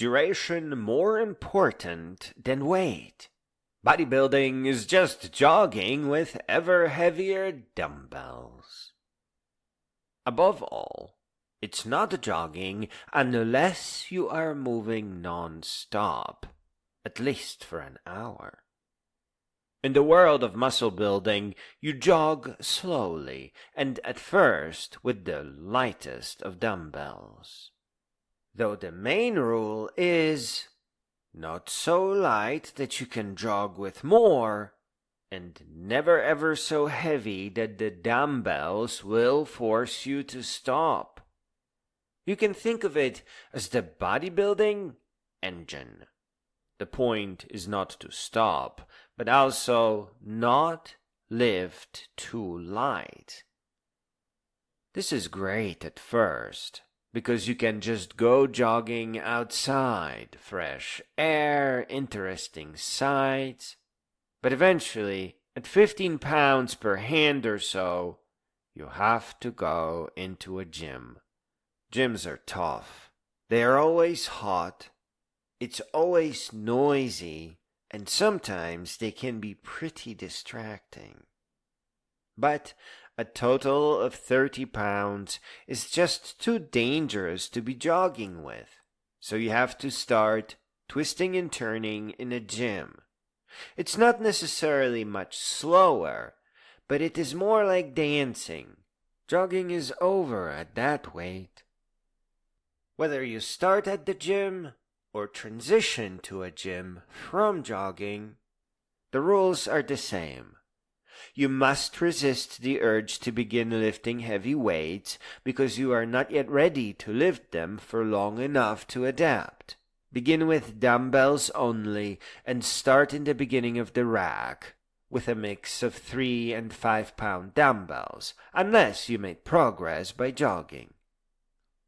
duration more important than weight. Bodybuilding is just jogging with ever heavier dumbbells. Above all, it's not jogging unless you are moving non-stop, at least for an hour. In the world of muscle building, you jog slowly and at first with the lightest of dumbbells. Though the main rule is not so light that you can jog with more, and never ever so heavy that the dumbbells will force you to stop. You can think of it as the bodybuilding engine. The point is not to stop, but also not lift too light. This is great at first, because you can just go jogging outside, fresh air, interesting sights. But eventually, at 15 pounds per hand or so, you have to go into a gym. Gyms are tough. They are always hot. It's always noisy, and sometimes they can be pretty distracting. But a total of 30 pounds is just too dangerous to be jogging with, so you have to start twisting and turning in a gym. It's not necessarily much slower, but it is more like dancing. Jogging is over at that weight. Whether you start at the gym or transition to a gym from jogging, the rules are the same. You must resist the urge to begin lifting heavy weights because you are not yet ready to lift them for long enough to adapt. Begin with dumbbells only and start in the beginning of the rack with a mix of 3 and 5 pound dumbbells, unless you made progress by jogging.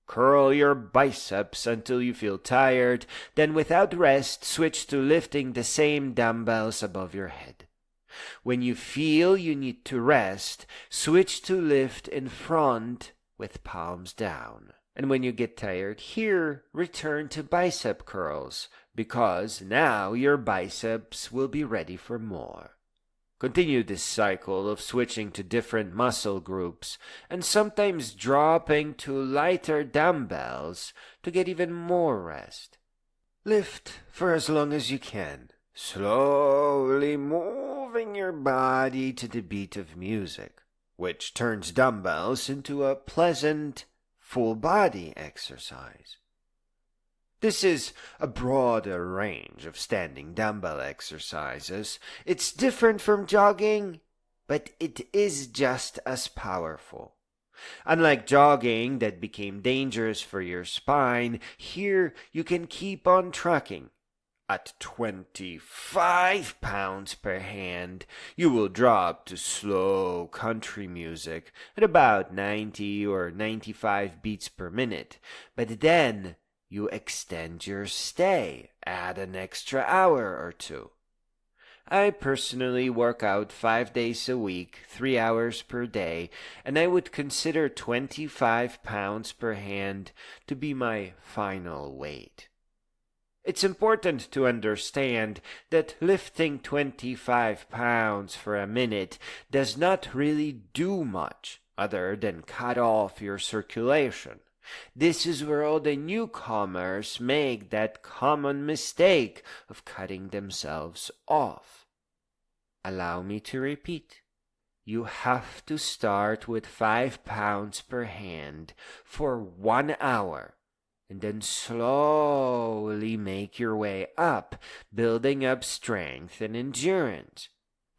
Curl your biceps until you feel tired, then without rest switch to lifting the same dumbbells above your head. When you feel you need to rest, switch to lift in front with palms down. And when you get tired here, return to bicep curls, because now your biceps will be ready for more. Continue this cycle of switching to different muscle groups and sometimes dropping to lighter dumbbells to get even more rest. Lift for as long as you can, slowly moving your body to the beat of music, which turns dumbbells into a pleasant, full body exercise. This is a broader range of standing dumbbell exercises. It's different from jogging, but it is just as powerful. Unlike jogging that became dangerous for your spine, here you can keep on trucking. At 25 pounds per hand, you will drop to slow country music at about 90 or 95 beats per minute, but then you extend your stay, add an extra hour or two. I personally work out 5 days a week, 3 hours per day, and I would consider 25 pounds per hand to be my final weight. It's important to understand that lifting 25 pounds for a minute does not really do much other than cut off your circulation. This is where all the newcomers make that common mistake of cutting themselves off. Allow me to repeat. You have to start with 5 pounds per hand for 1 hour, and then slowly make your way up, building up strength and endurance.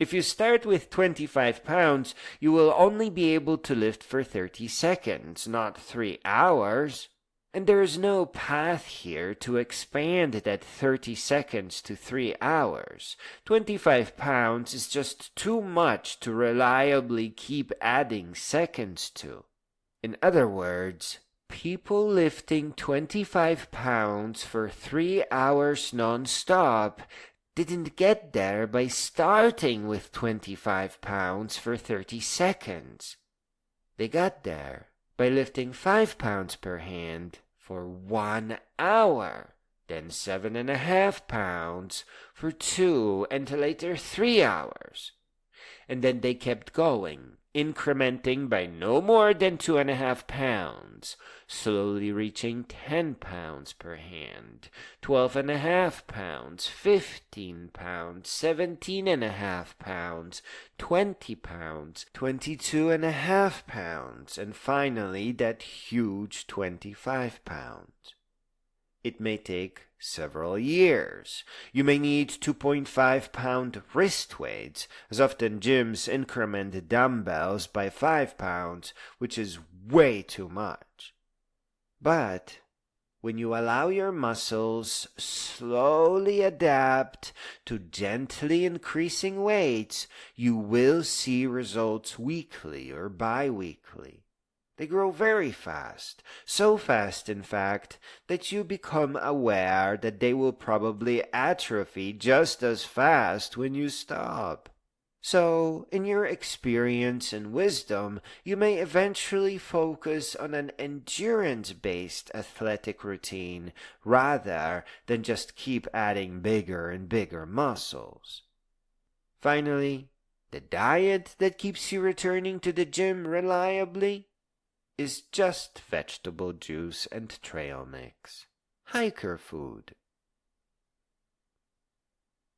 If you start with 25 pounds, you will only be able to lift for 30 seconds, not 3 hours. And there is no path here to expand that 30 seconds to 3 hours. 25 pounds is just too much to reliably keep adding seconds to. In other words, people lifting 25 pounds for 3 hours non-stop didn't get there by starting with 25 pounds for 30 seconds. They got there by lifting 5 pounds per hand for 1 hour. then 7.5 pounds for 2 and later 3 hours. And then they kept going, incrementing by no more than 2.5 pounds, slowly reaching 10 pounds per hand, 12.5 pounds, 15 pounds, 17.5 pounds, 20 pounds, 22.5 pounds, and finally that huge 25 pounds. It may take several years. You may need 2.5-pound wrist weights, as often gyms increment dumbbells by 5 pounds, which is way too much. But when you allow your muscles slowly adapt to gently increasing weights, you will see results weekly or bi-weekly. They grow very fast, so fast in fact that you become aware that they will probably atrophy just as fast when you stop. So, in your experience and wisdom, you may eventually focus on an endurance-based athletic routine rather than just keep adding bigger and bigger muscles. Finally, the diet that keeps you returning to the gym reliably is just vegetable juice and trail mix. Hiker food.